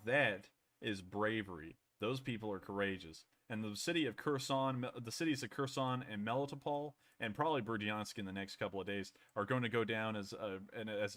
That is bravery. Those people are courageous. And the city of Kherson, the cities of Kherson and Melitopol, and probably Berdyansk in the next couple of days, are going to go down as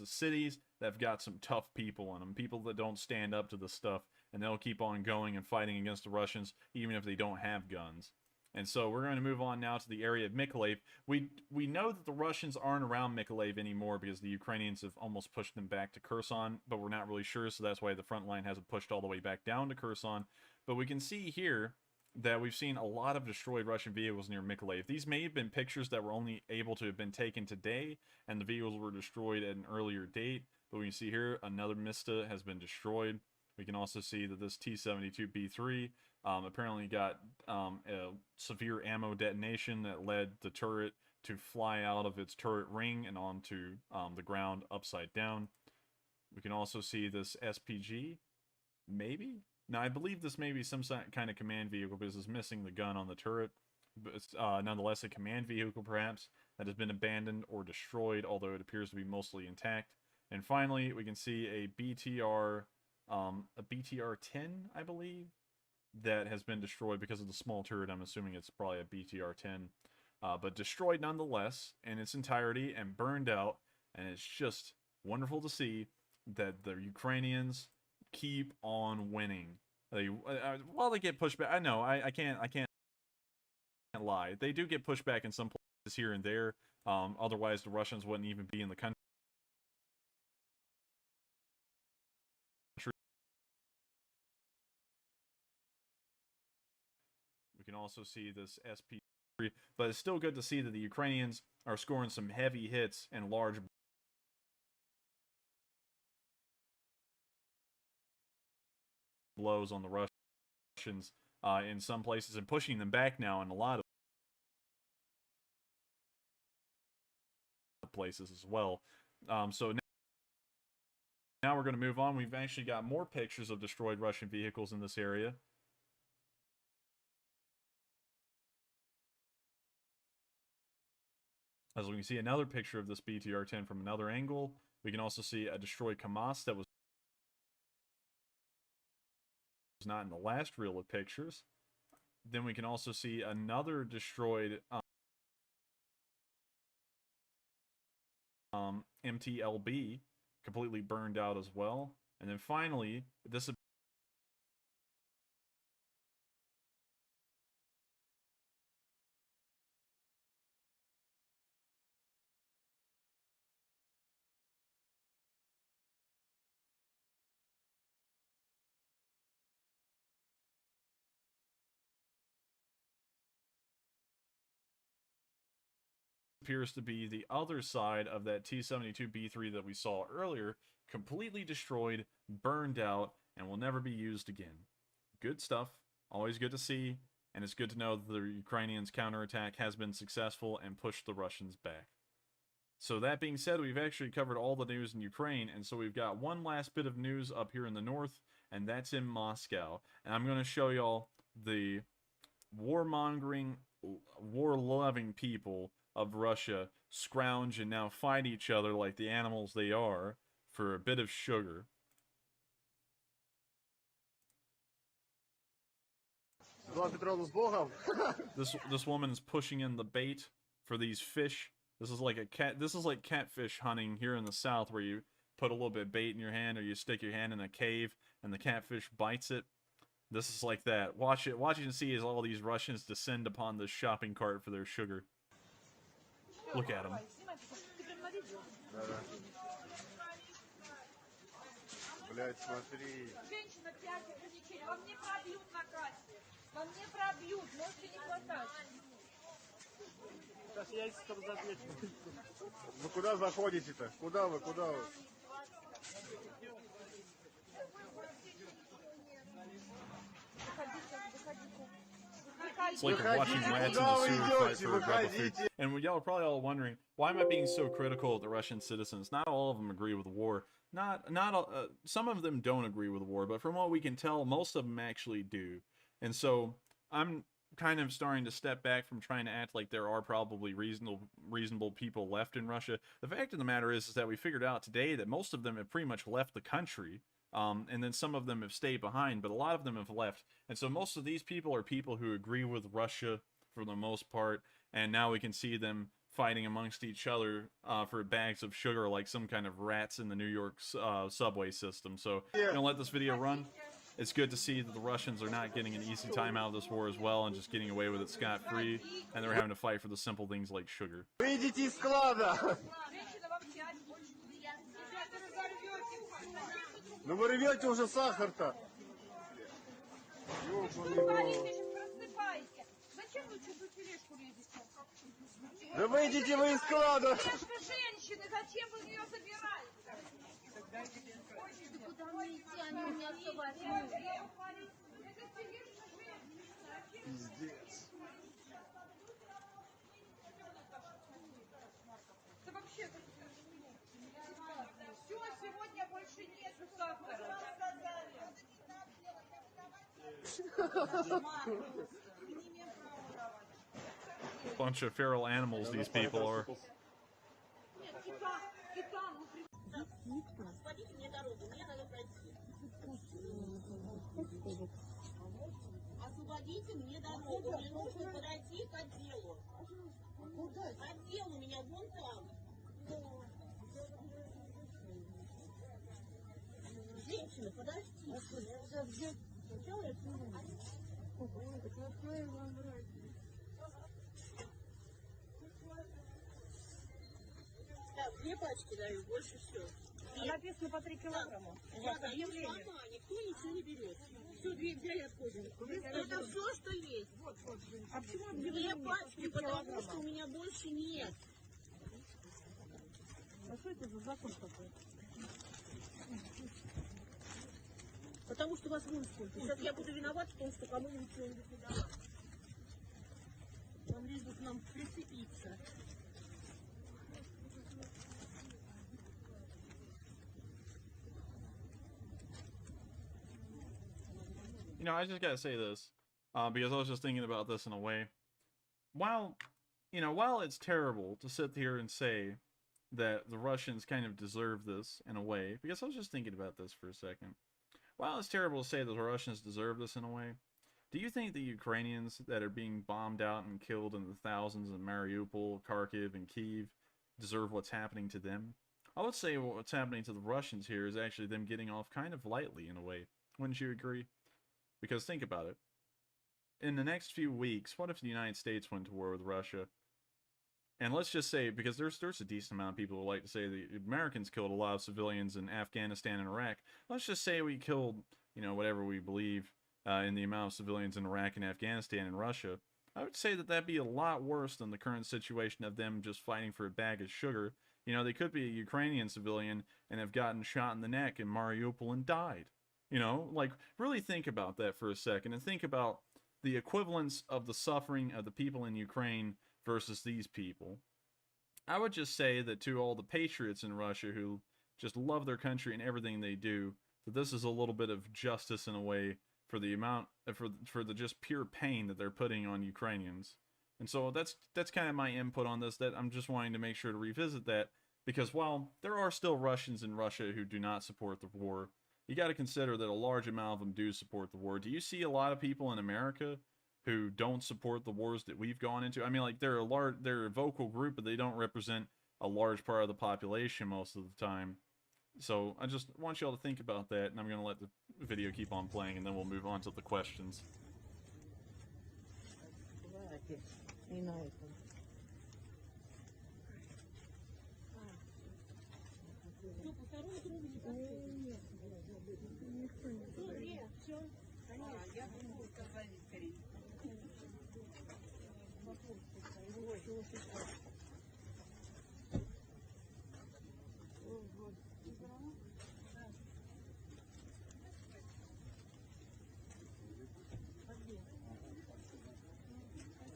cities that have got some tough people in them, people that don't stand up to the stuff, and they'll keep on going and fighting against the Russians, even if they don't have guns. And so we're going to move on now to the area of Mykolaiv. We know that the Russians aren't around Mykolaiv anymore because the Ukrainians have almost pushed them back to Kherson, but we're not really sure, so that's why the front line hasn't pushed all the way back down to Kherson. But we can see here that we've seen a lot of destroyed Russian vehicles near Mykolaiv. These may have been pictures that were only able to have been taken today, and the vehicles were destroyed at an earlier date. But we can see here, another Mista has been destroyed. We can also see that this T-72B3 apparently got a severe ammo detonation that led the turret to fly out of its turret ring and onto the ground upside down. We can also see this SPG, maybe? Now, I believe this may be some kind of command vehicle because it's missing the gun on the turret. But it's nonetheless a command vehicle, perhaps, that has been abandoned or destroyed, although it appears to be mostly intact. And finally, we can see a BTR 10, I believe, that has been destroyed because of the small turret. I'm assuming it's probably a BTR 10, but destroyed nonetheless in its entirety and burned out. And it's just wonderful to see that the Ukrainians keep on winning. While they get pushed back, I know I can't lie. They do get pushed back in some places here and there. Otherwise, the Russians wouldn't even be in the country. We can also see this SP3, but it's still good to see that the Ukrainians are scoring some heavy hits and large blows on the Russians in some places and pushing them back now in a lot of places as well. So now we're going to move on. We've actually got more pictures of destroyed Russian vehicles in this area. As we can see another picture of this BTR-10 from another angle. We can also see a destroyed KAMAZ that was not in the last reel of pictures. Then we can also see another destroyed MTLB, completely burned out as well. And then finally, this appears to be the other side of that T-72B3 that we saw earlier, completely destroyed, burned out, and will never be used again. Good stuff. Always good to see, and it's good to know that the Ukrainians' counterattack has been successful and pushed the Russians back. So that being said, we've actually covered all the news in Ukraine, and so we've got one last bit of news up here in the north, and that's in Moscow. And I'm going to show y'all the warmongering, war-loving people of Russia scrounge and now fight each other like the animals they are for a bit of sugar. This woman's pushing in the bait for these fish. This is like catfish hunting here in the south, where you put a little bit of bait in your hand, or you stick your hand in a cave and the catfish bites it. This is like that. Watch it and see as all these Russians descend upon this shopping cart for their sugar. Look at them. Вы куда заходите-то? Куда вы? It's like watching rats in the sewer fight for a grab of food. And y'all are probably all wondering, why am I being so critical of the Russian citizens? Not all of them agree with the war. Some of them don't agree with the war, but from what we can tell, most of them actually do. And so I'm kind of starting to step back from trying to act like there are probably reasonable people left in Russia. The fact of the matter is that we figured out today that most of them have pretty much left the country. And then some of them have stayed behind, but a lot of them have left. And so most of these people are people who agree with Russia for the most part, and now we can see them fighting amongst each other for bags of sugar like some kind of rats in the New York subway system. So I'm gonna let this video run. It's good to see that the Russians are not getting an easy time out of this war as well and just getting away with it scot-free, and they're having to fight for the simple things like sugar. Выйдите из склада! Ну вы рвете уже сахар-то! Да выйдите вы из склада! Женщины, зачем вы ее забираете? Куда мне идти? Они у меня все возьмут. Пиздец. Да вообще, все, сегодня больше нету сахара. Bunch of feral animals these people are. Освободите мне дорогу, мне надо пройти. Освободите мне дорогу, мне нужно подойти к отделу. Отдел у меня вон там. Женщина, подожди. Так, 2 пачки даю, больше все. Написано по 3 килограмма. Я даю сама, никто ничего не берет. Все, 2 взяли, отходим. Это все, что есть. А почему 2 пачки, потому что у меня больше нет. А что это за закон такой? Потому что вас вон сколько. Сейчас я буду виноват в том, что кому-нибудь что-нибудь не дала. Вам лишь бы к нам прицепиться. You know, I just gotta say this, because I was just thinking about this in a way. While it's terrible to sit here and say that the Russians kind of deserve this in a way, because I was just thinking about this for a second. While it's terrible to say that the Russians deserve this in a way, do you think the Ukrainians that are being bombed out and killed in the thousands in Mariupol, Kharkiv, and Kyiv deserve what's happening to them? I would say what's happening to the Russians here is actually them getting off kind of lightly in a way. Wouldn't you agree? Because think about it. In the next few weeks, what if the United States went to war with Russia? And let's just say, because there's a decent amount of people who like to say the Americans killed a lot of civilians in Afghanistan and Iraq. Let's just say we killed, whatever we believe in the amount of civilians in Iraq and Afghanistan and Russia. I would say that that'd be a lot worse than the current situation of them just fighting for a bag of sugar. They could be a Ukrainian civilian and have gotten shot in the neck in Mariupol and died. Really think about that for a second and think about the equivalence of the suffering of the people in Ukraine versus these people. I would just say that to all the patriots in Russia who just love their country and everything they do, that this is a little bit of justice in a way for the amount, for the just pure pain that they're putting on Ukrainians. And so that's kind of my input on this, that I'm just wanting to make sure to revisit that, because while there are still Russians in Russia who do not support the war, you got to consider that a large amount of them do support the war. Do you see a lot of people in America who don't support the wars that we've gone into? I mean, like, they're a vocal group, but they don't represent a large part of the population most of the time. So I just want you all to think about that, and I'm going to let the video keep on playing, and then we'll move on to the questions.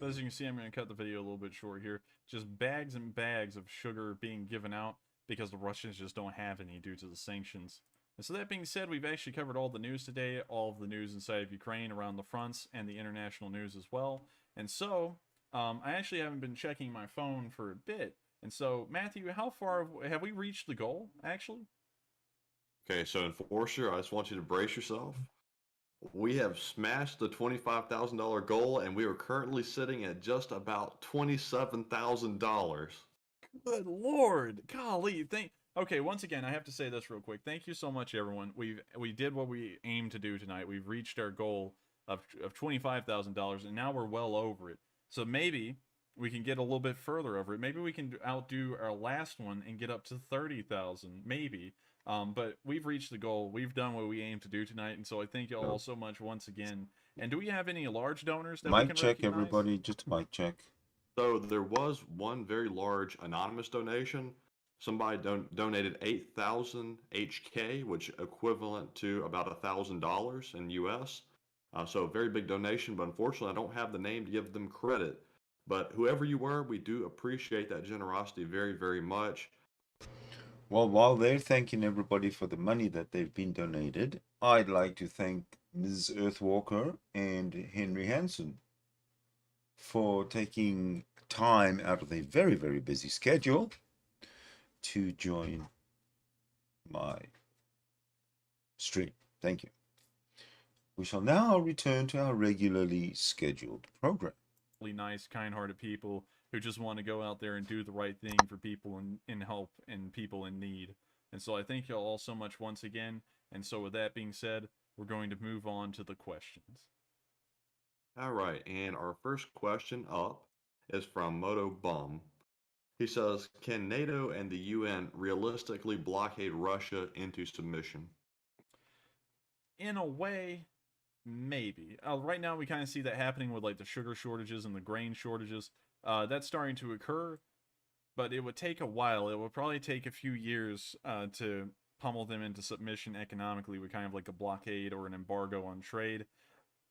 But as you can see, I'm going to cut the video a little bit short here. Just bags and bags of sugar being given out because the Russians just don't have any due to the sanctions. And so that being said, we've actually covered all the news today, all of the news inside of Ukraine around the fronts, and the international news as well. And so, I actually haven't been checking my phone for a bit. And so, Matthew, how far have we reached the goal, actually? Okay, so Enforcer, I just want you to brace yourself. We have smashed the $25,000 goal, and we are currently sitting at just about $27,000. Good Lord, golly, Okay, once again, I have to say this real quick. Thank you so much, everyone. We did what we aimed to do tonight. We've reached our goal of $25,000, and now we're well over it. So maybe we can get a little bit further over it. Maybe we can outdo our last one and get up to 30,000. Maybe. But we've reached the goal. We've done what we aimed to do tonight, and so I thank you all so much once again. And do we have any large donors that we Mic can check, recognize? everybody. Just a mic check. So there was one very large anonymous donation. Somebody donated 8,000 HK, which equivalent to about $1,000 in US. So a very big donation, but unfortunately I don't have the name to give them credit. But whoever you were, we do appreciate that generosity very, very much. Well, while they're thanking everybody for the money that they've been donated, I'd like to thank Ms. Earthwalker and Henry Hansen for taking time out of their very, very busy schedule to join my stream. Thank you. We shall now return to our regularly scheduled program. Really nice, kind-hearted people who just want to go out there and do the right thing for people in help and people in need. And so I thank you all so much once again. And so with that being said, we're going to move on to the questions. All right, and our first question up is from Moto Bum. He says, can NATO and the UN realistically blockade Russia into submission? In a way, maybe. Right now we kind of see that happening with like the sugar shortages and the grain shortages. That's starting to occur, but it would take a while. It would probably take a few years to pummel them into submission economically with kind of like a blockade or an embargo on trade.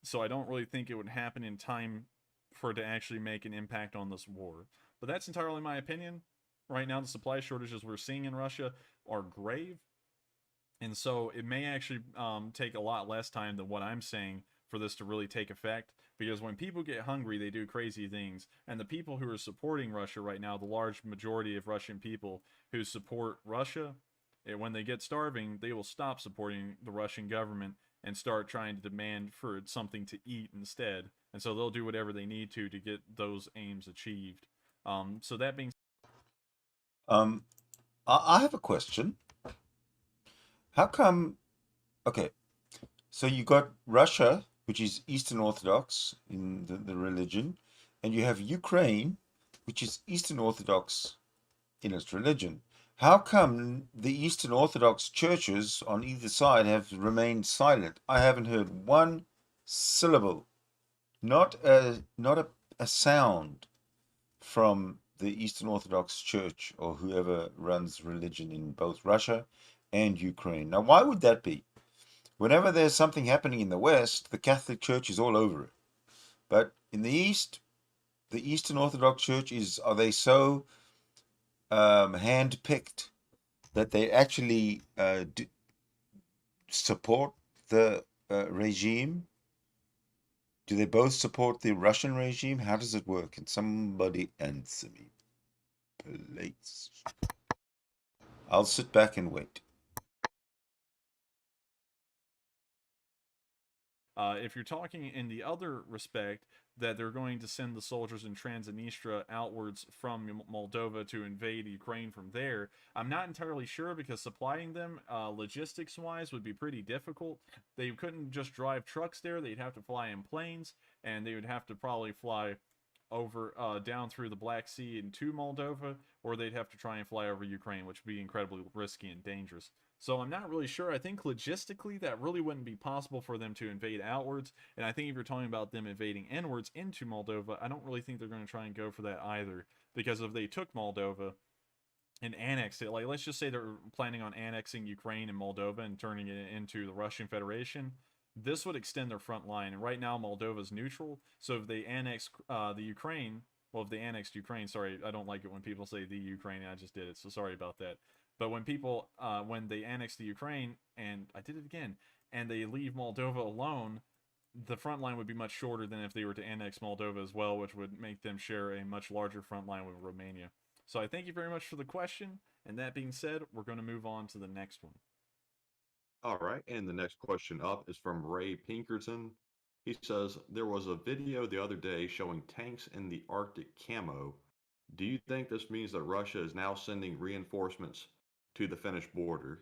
So I don't really think it would happen in time for it to actually make an impact on this war. But that's entirely my opinion. Right now, the supply shortages we're seeing in Russia are grave. And so it may actually take a lot less time than what I'm saying for this to really take effect. Because when people get hungry, they do crazy things. And the people who are supporting Russia right now, the large majority of Russian people who support Russia, when they get starving, they will stop supporting the Russian government and start trying to demand for something to eat instead. And so they'll do whatever they need to get those aims achieved. So that being I have a question. How come, okay, so you got Russia, which is Eastern Orthodox in the religion, and you have Ukraine, which is Eastern Orthodox in its religion. How come the Eastern Orthodox churches on either side have remained silent? I haven't heard one syllable, not a sound from the Eastern Orthodox Church or whoever runs religion in both Russia and Ukraine. Now, why would that be? Whenever there's something happening in the West, the Catholic Church is all over it. But in the East, the Eastern Orthodox Church are they so hand-picked that they actually support the regime? Do they both support the Russian regime? How does it work? Can somebody answer me, please? I'll sit back and wait. If you're talking in the other respect, that they're going to send the soldiers in Transnistria outwards from Moldova to invade Ukraine from there, I'm not entirely sure, because supplying them logistics-wise would be pretty difficult. They couldn't just drive trucks there. They'd have to fly in planes, and they would have to probably fly over down through the Black Sea into Moldova, or they'd have to try and fly over Ukraine, which would be incredibly risky and dangerous. So I'm not really sure. I think logistically that really wouldn't be possible for them to invade outwards. And I think if you're talking about them invading inwards into Moldova, I don't really think they're going to try and go for that either. Because if they took Moldova and annexed it, like let's just say they're planning on annexing Ukraine and Moldova and turning it into the Russian Federation, this would extend their front line. And right now Moldova's neutral. So if they annex the Ukraine, well, if they annexed Ukraine, sorry, I don't like it when people say the Ukraine, I just did it, so sorry about that. But when people, when they annex the Ukraine, and I did it again, and they leave Moldova alone, the front line would be much shorter than if they were to annex Moldova as well, which would make them share a much larger front line with Romania. So I thank you very much for the question, and that being said, we're going to move on to the next one. All right, and the next question up is from Ray Pinkerton. He says, there was a video the other day showing tanks in the Arctic camo. Do you think this means that Russia is now sending reinforcements to the Finnish border?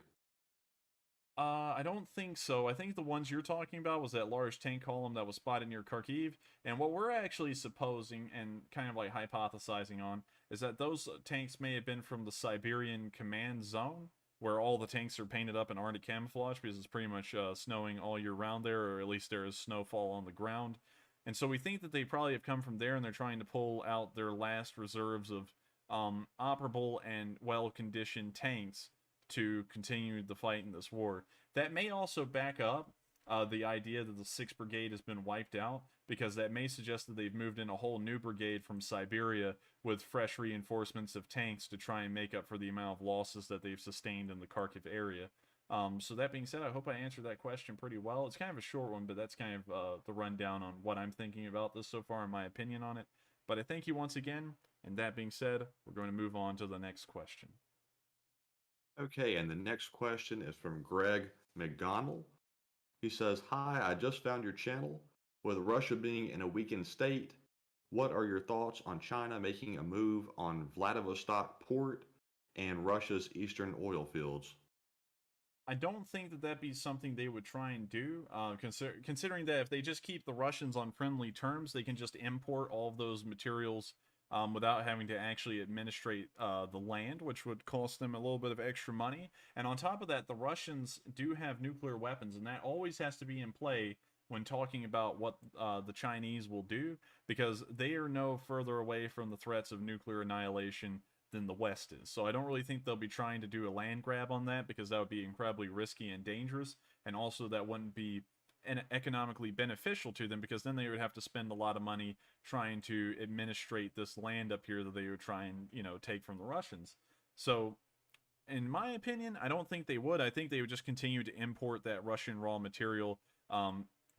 I don't think so. I think the ones you're talking about was that large tank column that was spotted near Kharkiv. And what we're actually supposing and kind of like hypothesizing on is that those tanks may have been from the Siberian command zone, where all the tanks are painted up in Arctic camouflage because it's pretty much snowing all year round there, or at least there is snowfall on the ground. And so we think that they probably have come from there and they're trying to pull out their last reserves of operable and well-conditioned tanks to continue the fight in this war. That may also back up the idea that the 6th Brigade has been wiped out, because that may suggest that they've moved in a whole new brigade from Siberia with fresh reinforcements of tanks to try and make up for the amount of losses that they've sustained in the Kharkiv area. So that being said, I hope I answered that question pretty well. It's kind of a short one, but that's kind of the rundown on what I'm thinking about this so far and my opinion on it. But I thank you once again, and that being said, we're going to move on to the next question. Okay, and the next question is from Greg McDonald. He says, hi, I just found your channel. With Russia being in a weakened state, what are your thoughts on China making a move on Vladivostok port and Russia's eastern oil fields? I don't think that that'd be something they would try and do, considering that if they just keep the Russians on friendly terms, they can just import all of those materials without having to actually administrate the land, which would cost them a little bit of extra money. And on top of that, the Russians do have nuclear weapons, and that always has to be in play when talking about what the Chinese will do, because they are no further away from the threats of nuclear annihilation than the West is. So I don't really think they'll be trying to do a land grab on that, because that would be incredibly risky and dangerous, and also that wouldn't be economically beneficial to them, because then they would have to spend a lot of money trying to administrate this land up here that they would try and, you know, take from the Russians. So in my opinion, I don't think they would. I think they would just continue to import that Russian raw material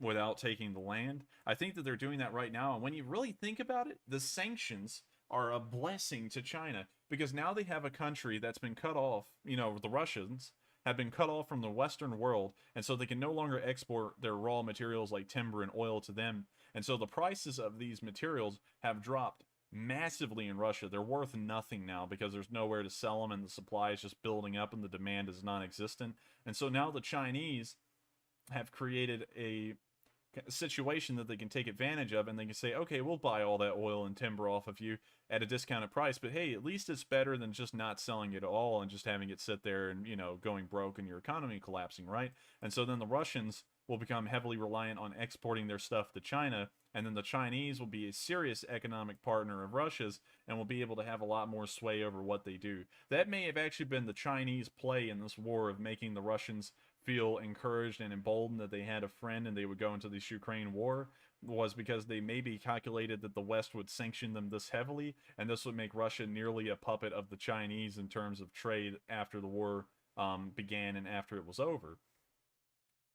without taking the land. I think that they're doing that right now, and when you really think about it, the sanctions are a blessing to China, because now they have a country that's been cut off, you know, the Russians have been cut off from the Western world, and so they can no longer export their raw materials like timber and oil to them. And so the prices of these materials have dropped massively in Russia. They're worth nothing now because there's nowhere to sell them, and the supply is just building up and the demand is non-existent. And so now the Chinese have created a situation that they can take advantage of, and they can say, okay, we'll buy all that oil and timber off of you at a discounted price, but hey, at least it's better than just not selling it at all and just having it sit there and, you know, going broke and your economy collapsing, right? And so then the Russians will become heavily reliant on exporting their stuff to China, and then the Chinese will be a serious economic partner of Russia's and will be able to have a lot more sway over what they do. That may have actually been the Chinese play in this war of making the Russians feel encouraged and emboldened that they had a friend and they would go into this Ukraine war, was because they maybe calculated that the West would sanction them this heavily, and this would make Russia nearly a puppet of the Chinese in terms of trade after the war began and after it was over.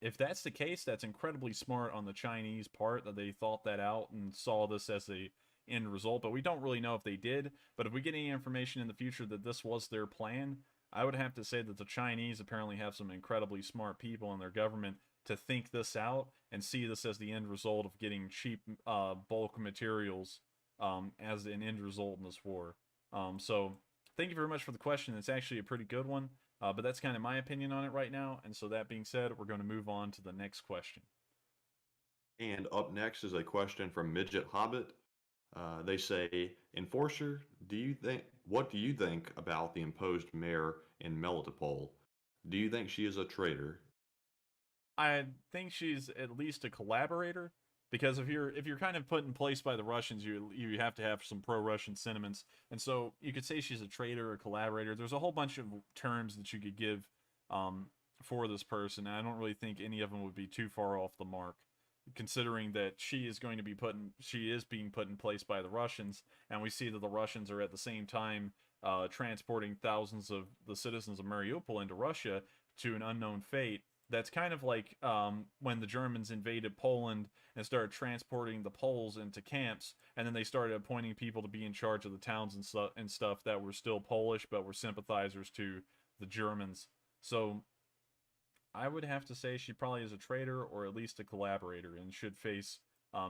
If that's the case, that's incredibly smart on the Chinese part that they thought that out and saw this as a end result, but we don't really know if they did. But if we get any information in the future that this was their plan, I would have to say that the Chinese apparently have some incredibly smart people in their government to think this out and see this as the end result of getting cheap bulk materials as an end result in this war. So thank you very much for the question. It's actually a pretty good one, but that's kind of my opinion on it right now. And so that being said, we're going to move on to the next question. And up next is a question from Midget Hobbit. They say, Enforcer, what do you think about the imposed mayor in Melitopol? Do you think she is a traitor? I think she's at least a collaborator, because if you're kind of put in place by the Russians, you have to have some pro-Russian sentiments, and so you could say she's a traitor or collaborator. There's a whole bunch of terms that you could give for this person, and I don't really think any of them would be too far off the mark, considering that she is being put in place by the Russians, and we see that the Russians are at the same time transporting thousands of the citizens of Mariupol into Russia to an unknown fate. That's kind of like when the Germans invaded Poland and started transporting the Poles into camps, and then they started appointing people to be in charge of the towns and stuff that were still Polish but were sympathizers to the Germans. So I would have to say she probably is a traitor or at least a collaborator and should face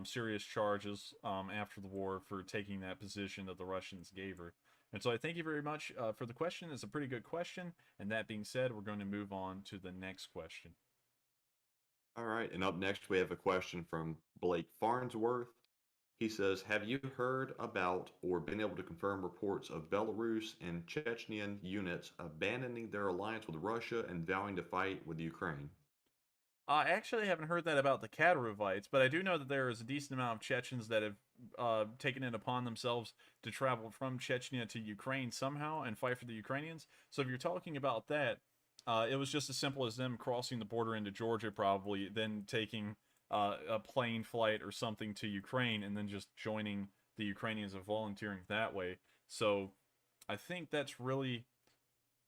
serious charges after the war for taking that position that the Russians gave her. And so I thank you very much for the question. It's a pretty good question. And that being said, we're going to move on to the next question. All right, and up next we have a question from Blake Farnsworth. He says, have you heard about or been able to confirm reports of Belarus and Chechnyan units abandoning their alliance with Russia and vowing to fight with Ukraine? I actually haven't heard that about the Kadarovites, but I do know that there is a decent amount of Chechens that have taken it upon themselves to travel from Chechnya to Ukraine somehow and fight for the Ukrainians. So if you're talking about that, it was just as simple as them crossing the border into Georgia, probably, then taking a plane flight or something to Ukraine, and then just joining the Ukrainians and volunteering that way. So I think that's really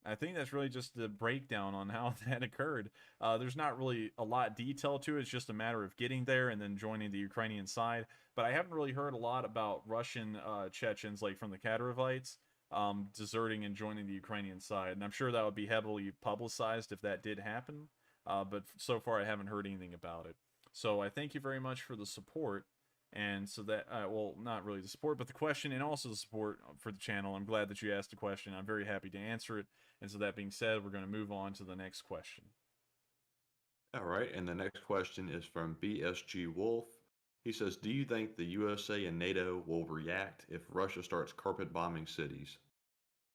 just the breakdown on how that occurred. There's not really a lot detail to it. It's just a matter of getting there and then joining the Ukrainian side. But I haven't really heard a lot about Russian Chechens, like from the Kadarovites, deserting and joining the Ukrainian side. And I'm sure that would be heavily publicized if that did happen. But so far, I haven't heard anything about it. So I thank you very much for the support. And so that, well, not really the support, but the question and also the support for the channel. I'm glad that you asked the question. I'm very happy to answer it. And so that being said, we're going to move on to the next question. All right, and the next question is from BSG Wolf. He says, do you think the USA and NATO will react if Russia starts carpet bombing cities?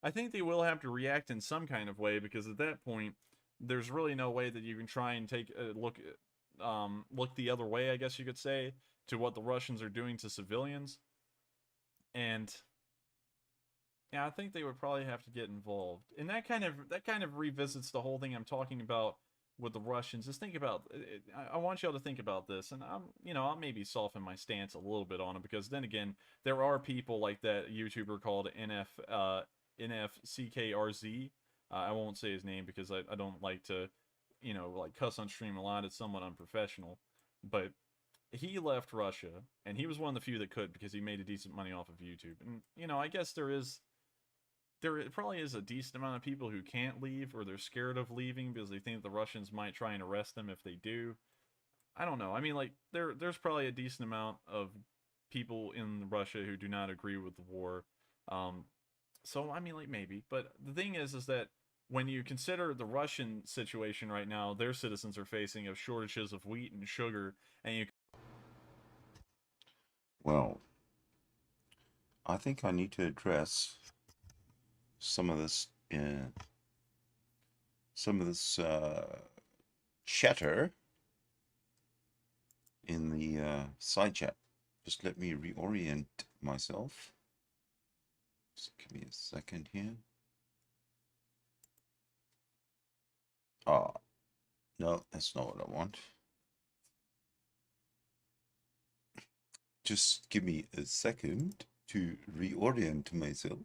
I think they will have to react in some kind of way, because at that point, there's really no way that you can try and take a look the other way, I guess you could say, to what the Russians are doing to civilians. And yeah, I think they would probably have to get involved. And that kind of revisits the whole thing I'm talking about with the Russians. Just think about it. I want y'all to think about this, and I'll maybe soften my stance a little bit on it, because then again, there are people like that YouTuber called NFCKRZ. I won't say his name because I don't like to, like cuss on stream a lot. It's somewhat unprofessional, but he left Russia, and he was one of the few that could, because he made a decent money off of YouTube. And I guess there probably is a decent amount of people who can't leave, or they're scared of leaving because they think the Russians might try and arrest them if they do. I don't know. I mean, like, there's probably a decent amount of people in Russia who do not agree with the war. So I mean, like, maybe. But the thing is that when you consider the Russian situation right now, their citizens are facing of shortages of wheat and sugar, and you. Well, I think I need to address some of this chatter in the side chat. Just let me reorient myself. Just give me a second here. No, that's not what I want. Just give me a second to reorient myself.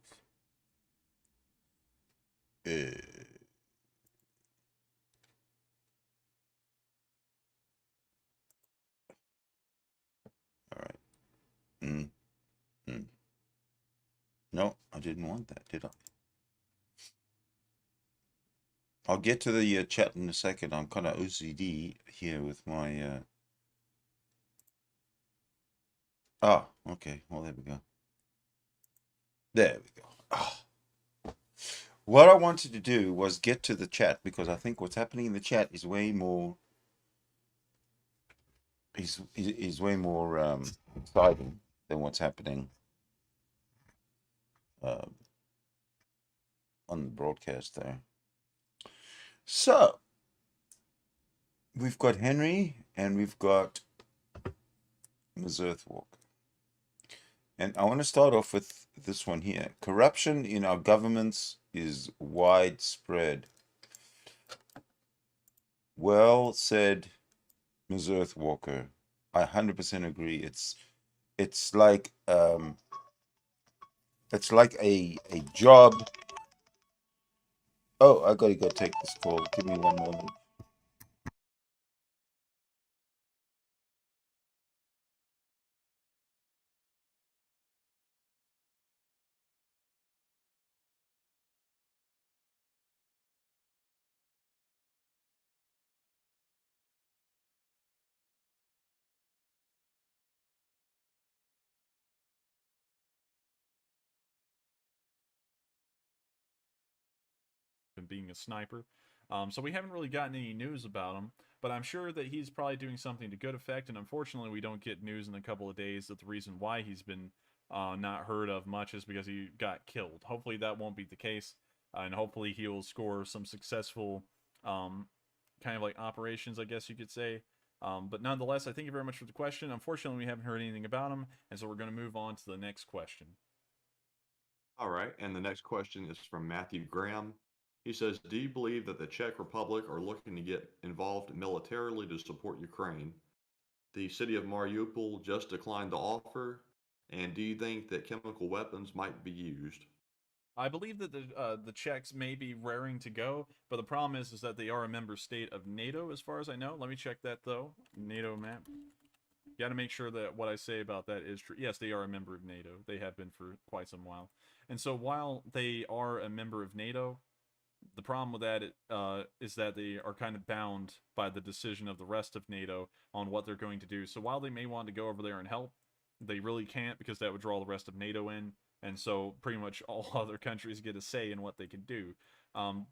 All right. No, I didn't want that, did I? I'll get to the chat in a second. I'm kind of OCD here with my... okay. Well, there we go. There we go. What I wanted to do was get to the chat, because I think what's happening in the chat is way more... is way more exciting than what's happening on the broadcast there. So, we've got Henry and we've got Ms. Earthwalker. And I want to start off with this one here. Corruption in our governments is widespread. Well said, Ms. Earthwalker. I 100% agree. It's like a job. Oh, I gotta go take this call. Give me one moment. being a sniper. So we haven't really gotten any news about him, but I'm sure that he's probably doing something to good effect, and unfortunately we don't get news in a couple of days that the reason why he's been not heard of much is because he got killed. Hopefully that won't be the case, and hopefully he will score some successful kind of like operations, I guess you could say. But nonetheless, I thank you very much for the question. Unfortunately, we haven't heard anything about him, and so we're going to move on to the next question. All right, and the next question is from Matthew Graham. He says, do you believe that the Czech Republic are looking to get involved militarily to support Ukraine? The city of Mariupol just declined the offer, and do you think that chemical weapons might be used? I believe that the Czechs may be raring to go, but the problem is that they are a member state of NATO, as far as I know. Let me check that, though. NATO map. Got to make sure that what I say about that is true. Yes, they are a member of NATO. They have been for quite some while. And so while they are a member of NATO, the problem with that is that they are kind of bound by the decision of the rest of NATO on what they're going to do. So while they may want to go over there and help, they really can't, because that would draw the rest of NATO in. And so pretty much all other countries get a say in what they can do.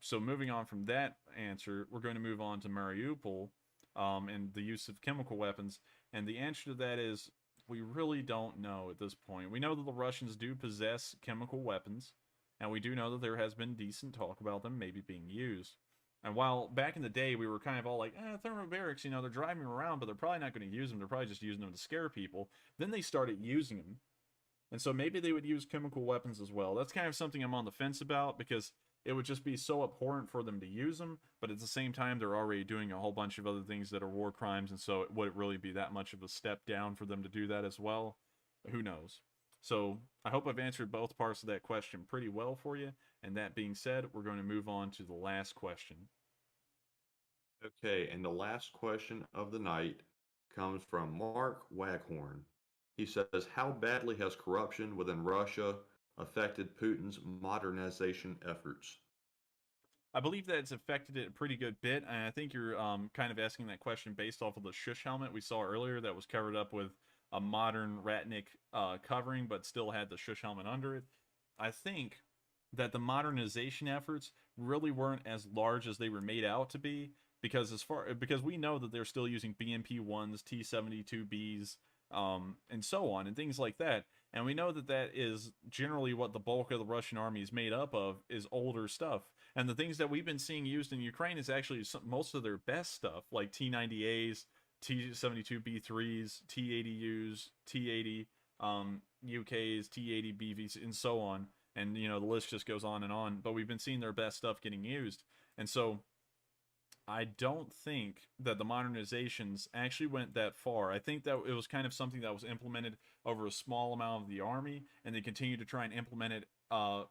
So moving on from that answer, we're going to move on to Mariupol and the use of chemical weapons. And the answer to that is we really don't know at this point. We know that the Russians do possess chemical weapons, and we do know that there has been decent talk about them maybe being used. And while back in the day we were kind of all like, thermobarics, you know, they're driving around, but they're probably not going to use them. They're probably just using them to scare people. Then they started using them. And so maybe they would use chemical weapons as well. That's kind of something I'm on the fence about, because it would just be so abhorrent for them to use them, but at the same time they're already doing a whole bunch of other things that are war crimes, and so it wouldn't really be that much of a step down for them to do that as well. Who knows? So I hope I've answered both parts of that question pretty well for you, and that being said, we're going to move on to the last question. Okay, and the last question of the night comes from Mark Waghorn. He says, how badly has corruption within Russia affected Putin's modernization efforts? I believe that it's affected it a pretty good bit, and I think you're kind of asking that question based off of the shush helmet we saw earlier that was covered up with a modern Ratnik covering, but still had the shush helmet under it. I think that the modernization efforts really weren't as large as they were made out to be, because we know that they're still using BMP-1s, T-72Bs, and so on, and things like that. And we know that that is generally what the bulk of the Russian army is made up of, is older stuff. And the things that we've been seeing used in Ukraine is actually most of their best stuff, like T-90As, T-72B3s, T-80Us, T-80 UKs, T-80 BVs, and so on. And, you know, the list just goes on and on. But we've been seeing their best stuff getting used. And so I don't think that the modernizations actually went that far. I think that it was kind of something that was implemented over a small amount of the army, and they continued to try and implement it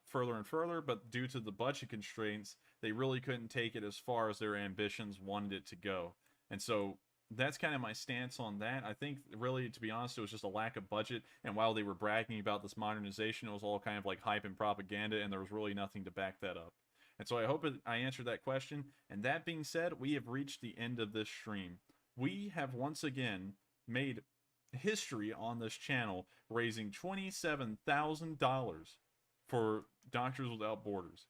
further and further, but due to the budget constraints, they really couldn't take it as far as their ambitions wanted it to go. And so that's kind of my stance on that. I think really, to be honest, it was just a lack of budget, and while they were bragging about this modernization, it was all kind of like hype and propaganda, and there was really nothing to back that up. And so I hope I answered that question. And that being said, we have reached the end of this stream. We have once again made history on this channel, raising $27,000 for Doctors Without Borders.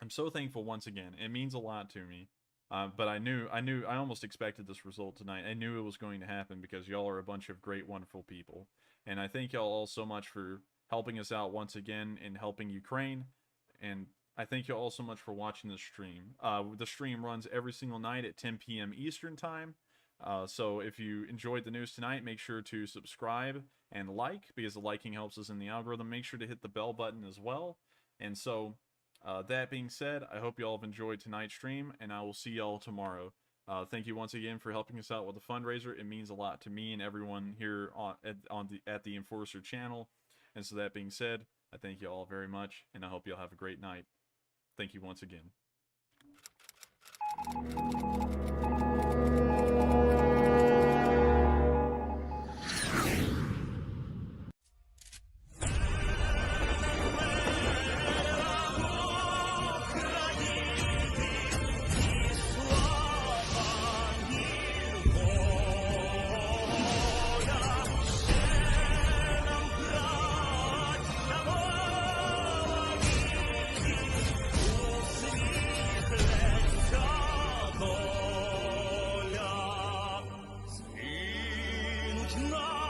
I'm so thankful once again. It means a lot to me. But I almost expected this result tonight. I knew it was going to happen because y'all are a bunch of great, wonderful people. And I thank y'all all so much for helping us out once again in helping Ukraine. And I thank you all so much for watching this stream. The stream runs every single night at 10 p.m. Eastern Time. So if you enjoyed the news tonight, make sure to subscribe and like, because the liking helps us in the algorithm. Make sure to hit the bell button as well. And so, that being said, I hope you all have enjoyed tonight's stream, and I will see y'all tomorrow. Thank you once again for helping us out with the fundraiser. It means a lot to me and everyone here at the Enforcer channel. And so that being said, I thank you all very much, and I hope you all have a great night. Thank you once again. на